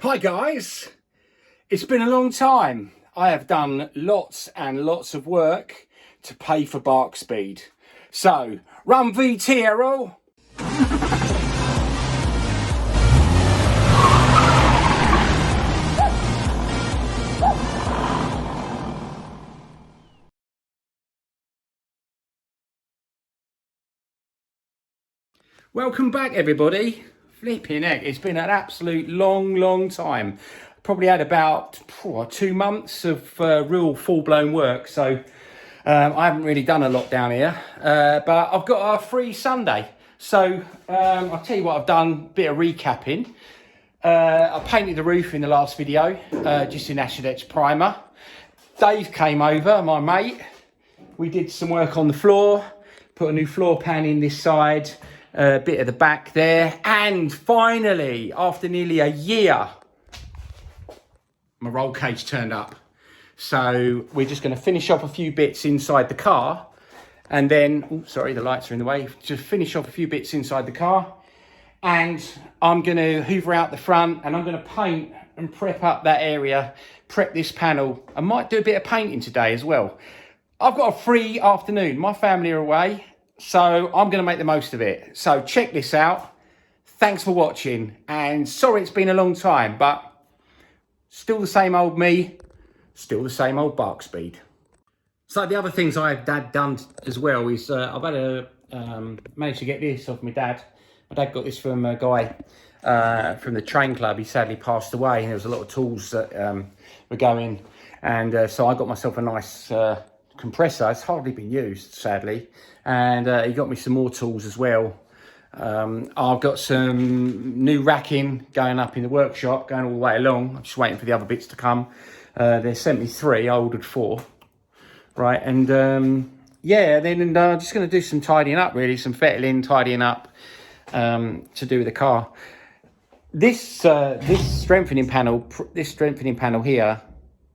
Hi guys, it's been a long time. I have done lots and lots of work to pay for bark speed. So, run VT, Errol. Welcome back everybody. Flipping heck, it's been an absolute long time. Probably had about 2 months of real full-blown work, so I haven't really done a lot down here, but I've got a free Sunday. So I'll tell you what I've done, bit of recapping. I painted the roof in the last video, just in Ashedex primer. Dave came over, my mate. We did some work on the floor, put a new floor pan in this side, a bit of the back there, and finally, after nearly a year, my roll cage turned up. So we're just going to finish off a few bits inside the car, and then, oh, sorry, the lights are in the way. Just finish off a few bits inside the car, and I'm going to hoover out the front, and I'm going to paint and prep up that area, prep this panel. I might do a bit of painting today as well. I've got a free afternoon. My family are away, so I'm going to make the most of it. So check this out. Thanks for watching, and sorry it's been a long time, but still the same old me, still the same old bark speed. So the other things I've done as well is I've had a managed to get this off my dad. My dad got this from a guy from the train club. He sadly passed away, and there was a lot of tools that were going, and so I got myself a nice compressor. It's hardly been used, sadly, and he got me some more tools as well. I've got some new racking going up in the workshop, going all the way along. I'm just waiting for the other bits to come. They sent me 3, I ordered 4, right? And yeah, then I'm just going to do some tidying up, really, some fettling, tidying up to do with the car. This strengthening panel here,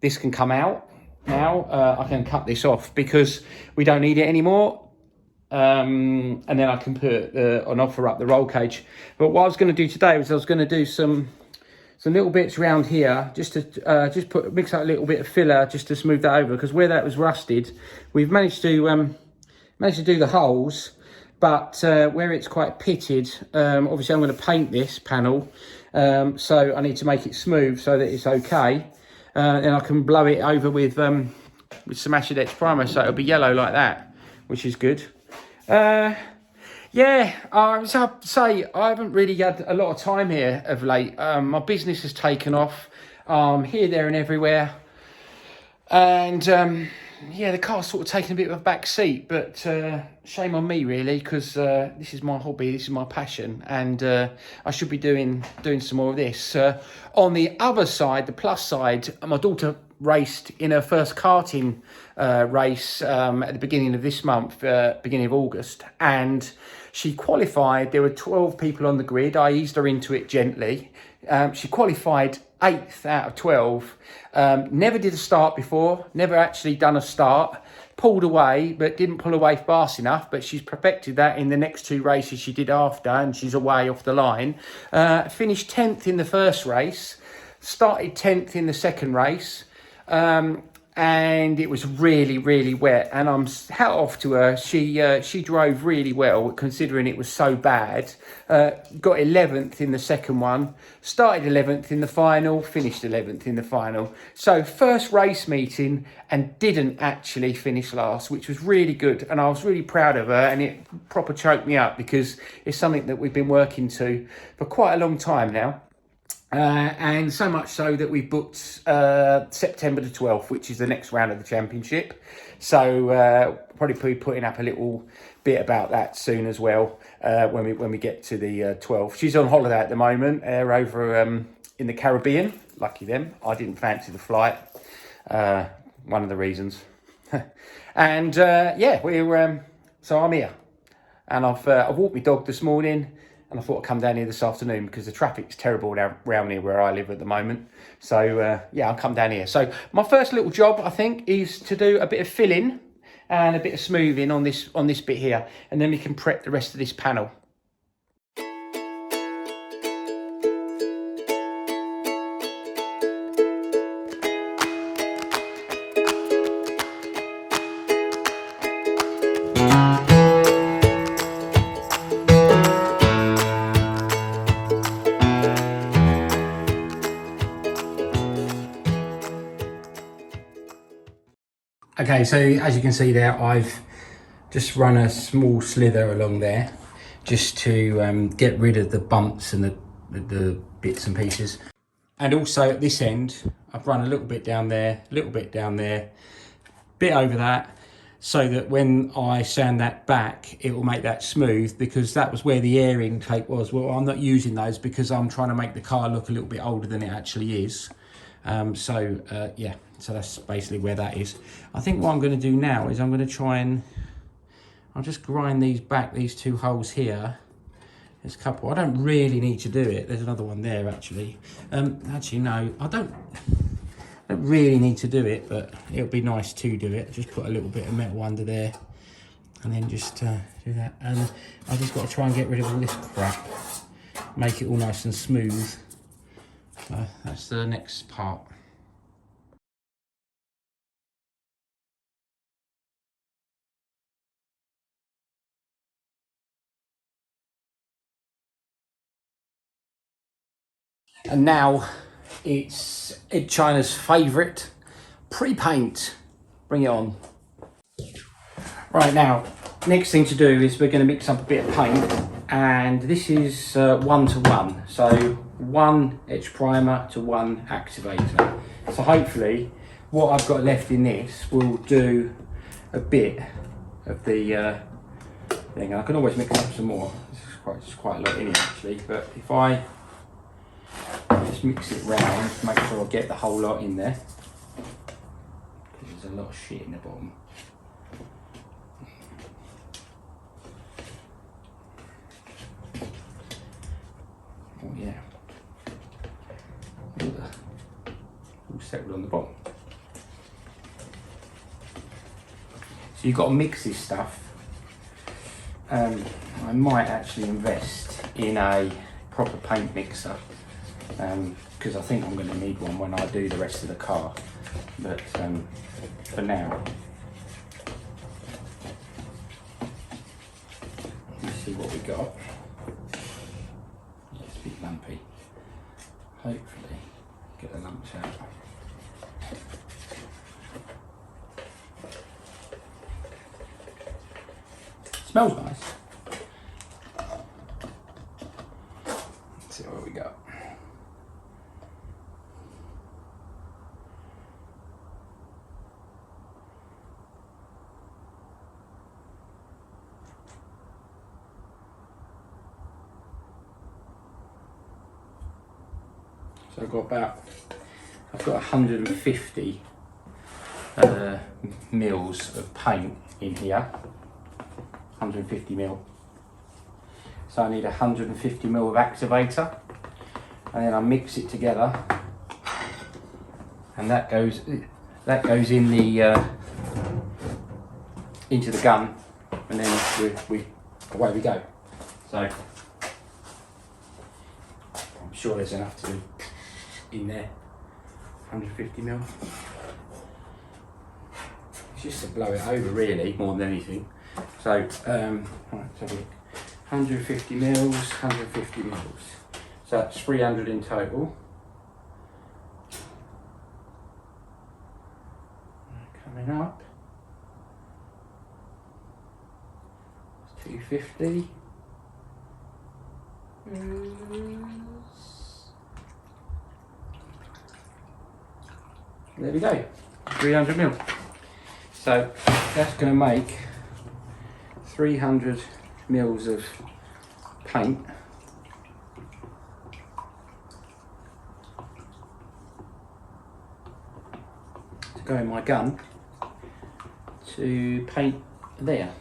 this can come out now. I can cut this off because we don't need it anymore. And then I can put an offer up the roll cage. But what I was going to do today was I was going to do some little bits around here, just to mix out a little bit of filler, just to smooth that over, because where that was rusted, we've managed to do the holes, but where it's quite pitted, obviously I'm going to paint this panel, so I need to make it smooth so that it's okay. Then I can blow it over with some Ashedex primer, so it'll be yellow like that, which is good. Yeah, I have to say, I haven't really had a lot of time here of late. My business has taken off, here, there and everywhere. And yeah, the car's sort of taken a bit of a back seat, but shame on me really, because this is my hobby, this is my passion, and I should be doing some more of this. On the other side, the plus side, my daughter raced in her first karting race at the beginning of this month, beginning of August, and she qualified. There were 12 people on the grid. I eased her into it gently. She qualified 8th out of 12. Never did a start before, never actually done a start. Pulled away, but didn't pull away fast enough, but she's perfected that in the next 2 races she did after, and she's away off the line. Finished 10th in the first race, started 10th in the second race, and it was really wet, and I'm hat off to her. She drove really well considering it was so bad. Got 11th in the second one, started 11th in the final, finished 11th in the final. So first race meeting, and didn't actually finish last, which was really good, and I was really proud of her, and it proper choked me up because it's something that we've been working to for quite a long time now. And so much so that we booked September the 12th, which is the next round of the championship. So probably be putting up a little bit about that soon as well, when we get to the 12th. She's on holiday at the moment. They're over in the Caribbean. Lucky them. I didn't fancy the flight. One of the reasons. And yeah, so I'm here, and I've walked my dog this morning. And I thought I'd come down here this afternoon because the traffic's terrible around here where I live at the moment. So yeah, I'll come down here. So my first little job, I think, is to do a bit of filling and a bit of smoothing on this bit here, and then we can prep the rest of this panel. Okay, so as you can see there, I've just run a small slither along there just to get rid of the bumps and the bits and pieces. And also at this end, I've run a little bit down there, a little bit down there, bit over that, so that when I sand that back, it will make that smooth, because that was where the air intake was. Well, I'm not using those because I'm trying to make the car look a little bit older than it actually is. Yeah, so that's basically where that is. I think what I'm going to do now is I'm going to try and I'll just grind these back, these two holes here. There's a couple. I don't really need to do it. There's another one there actually. Actually no, I don't really need to do it, but it'll be nice to do it. Just put a little bit of metal under there and then just do that. And I've just got to try and get rid of all this crap, make it all nice and smooth. That's the next part. And now it's Ed China's favourite, pre-paint. Bring it on. Right, now, next thing to do is we're going to mix up a bit of paint, and this is 1:1. So 1 etch primer to 1 activator. So hopefully what I've got left in this will do a bit of the thing. I can always mix up some more. There's quite a lot in it actually, but if I just mix it round, make sure I get the whole lot in there, because there's a lot of shit in the bottom. Oh yeah, all settled on the bottom. So you've got to mix this stuff. I might actually invest in a proper paint mixer, because I think I'm going to need one when I do the rest of the car, but for now, let's see what we got. Yeah, it's a bit lumpy. Hopefully get the lumps out. Smells nice. Let's see what we got. So I've got 150 mils of paint in here, 150 mil. So I need 150 mil of activator, and then I mix it together, and that goes in the into the gun, and then away we go. So I'm sure there's enough to do in there. 150 mil. It's just to blow it over really, more than anything. So right, so 150 mils, 150 mils. So that's 300 in total. Coming up. 250. There we go, 300 mil. So that's going to make 300 mils of paint. To go in my gun to paint there.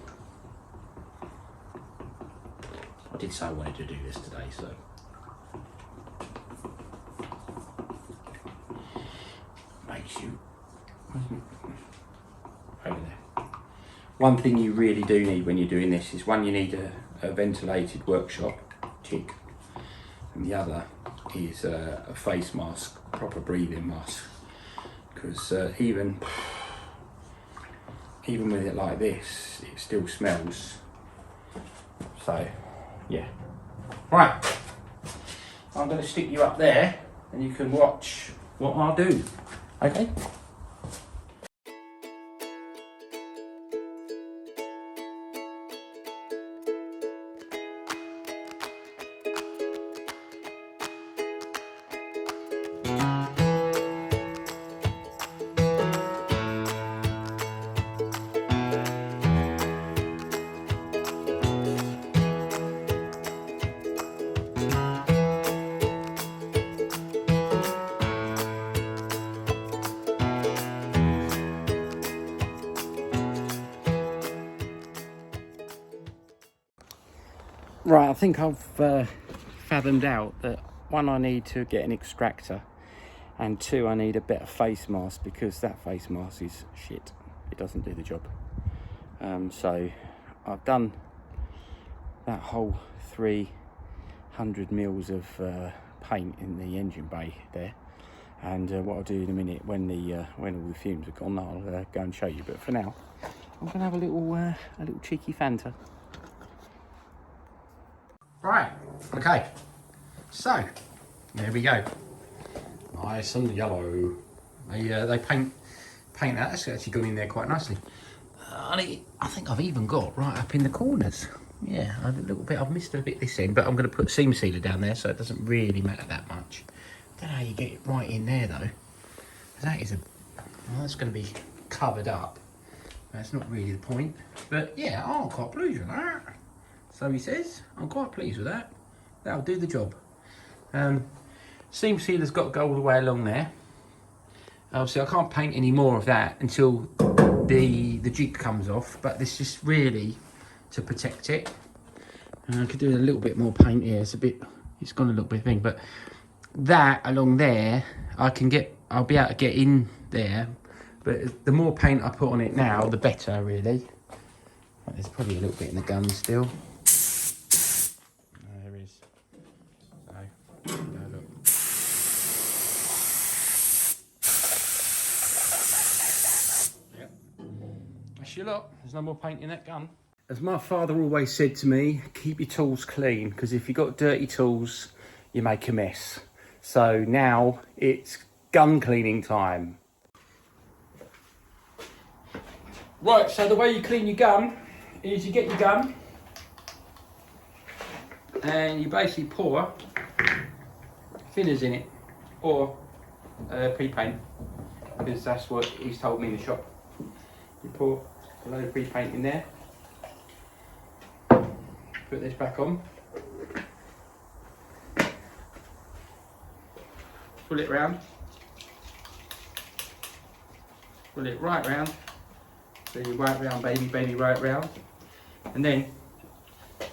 I did say I wanted to do this today, so. Makes you over there. One thing you really do need when you're doing this is, one, you need a ventilated workshop, tick, and the other is a face mask, proper breathing mask, because even with it like this, it still smells. So yeah, right, I'm going to stick you up there and you can watch what I'll do. Okay. Right, I think I've fathomed out that one, I need to get an extractor, and two, I need a better face mask, because that face mask is shit. It doesn't do the job. So I've done that whole 300 mils of paint in the engine bay there, and what I'll do in a minute when all the fumes are gone, I'll go and show you. But for now, I'm gonna have a little cheeky Fanta. Right, okay, so there we go, nice and yellow. They paint that. That's actually gone in there quite nicely. I think I've even got right up in the corners. Yeah, a little bit. I've missed a bit this end, but I'm going to put seam sealer down there, so it doesn't really matter that much. I don't know how you get it right in there though. That is that's going to be covered up. That's not really the point, but yeah, I'm quite pleased with that. So he says, I'm quite pleased with that. That'll do the job. Seam sealer's got to go all the way along there. Obviously, I can't paint any more of that until the jig comes off, but this is really to protect it. I could do a little bit more paint here. It's gone a little bit thing, but that along there, I'll be able to get in there. But the more paint I put on it now, the better, really. There's probably a little bit in the gun still. There is. So, look. Yep. That's your lot. There's no more paint in that gun. As my father always said to me, keep your tools clean, because if you've got dirty tools, you make a mess. So now it's gun cleaning time. Right, so the way you clean your gun is you get your gun and you basically pour thinners in it, or pre-paint, because that's what he's told me in the shop. You pour a load of pre-paint in there, put this back on, pull it round, pull it right round. So you right round, baby, right round. And then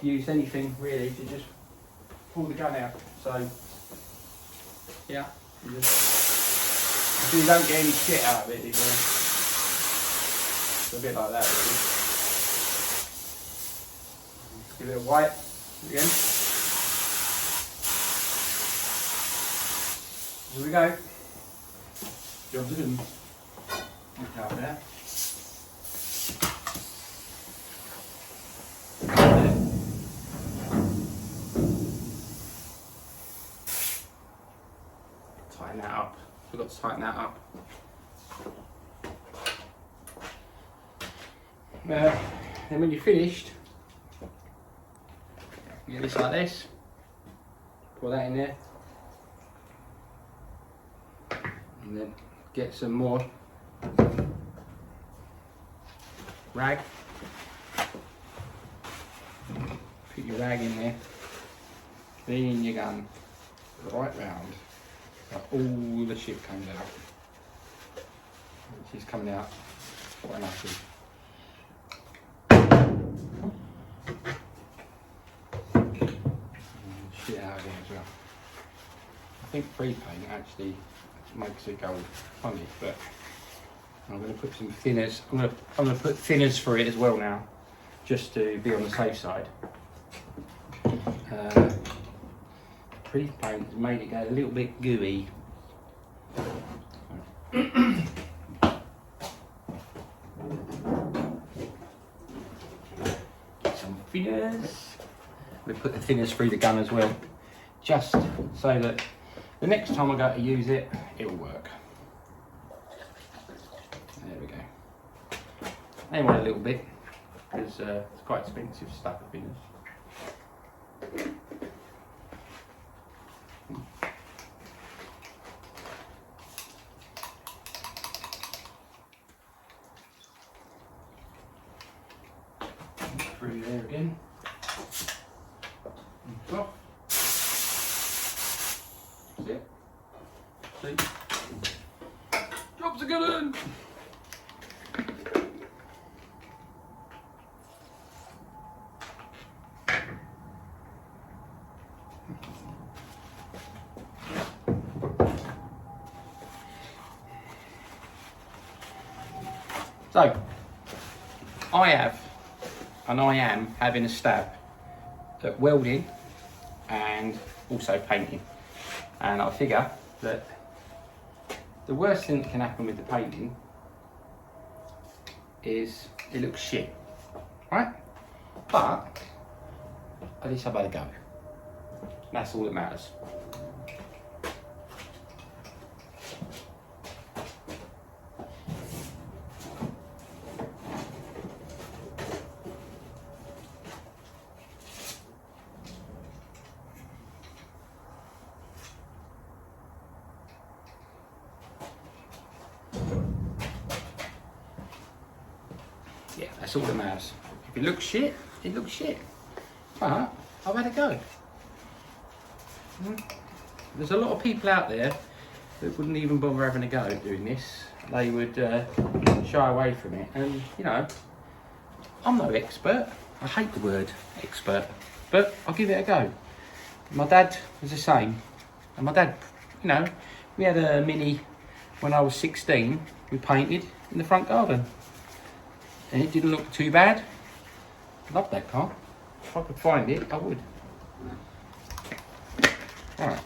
use anything really to just pull the gun out. So, yeah, so you don't get any shit out of it. It's a bit like that really. Give it a wipe again. Here we go. Job's done. Look out there. Tighten that up. Forgot to tighten that up. Then when you're finished, you get this like this. Pour that in there, and then get some more rag. Put your rag in there, clean your gun right round, so all the shit comes out, which is coming out quite nicely. Shit out of here as well. I think pre-paint actually makes it go funny, but I'm going to put some thinners. I'm going to put thinners for it as well now, just to be on the safe side. Pre-paint has made it go a little bit gooey. Some thinners. We put the thinners through the gun as well, just so that the next time I go to use it, it will work. There we go. I only want a little bit, because it's quite expensive stuff of thinners. Through there again. And off. That's it. See? Job's a good one. So, I am having a stab at welding and also painting. And I figure that the worst thing that can happen with the painting is it looks shit, right? But at least I've had a go. That's all that matters. Yeah, that's all that matters. If it looks shit, it looks shit. But I've had a go. There's a lot of people out there that wouldn't even bother having a go at doing this. They would shy away from it. And, you know, I'm no expert. I hate the word expert. But I'll give it a go. My dad was the same. And my dad, you know, we had a Mini when I was 16. We painted in the front garden. And it didn't look too bad. I love that car. If I could find it, I would. Alright.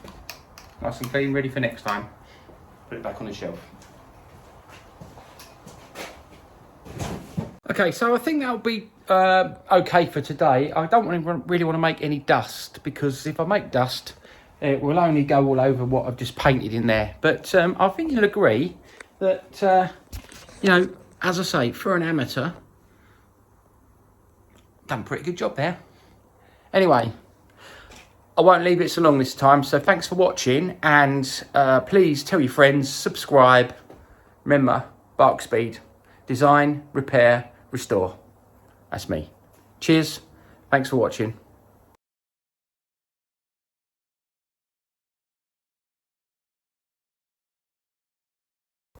Nice and clean, ready for next time. Put it back on the shelf. Okay, so I think that'll be okay for today. I don't really want to make any dust, because if I make dust, it will only go all over what I've just painted in there. But I think you'll agree that, you know, as I say, for an amateur, done a pretty good job there. Anyway, I won't leave it so long this time, so thanks for watching, and please tell your friends, subscribe. Remember, Bark Speed, design, repair, restore. That's me. Cheers, thanks for watching.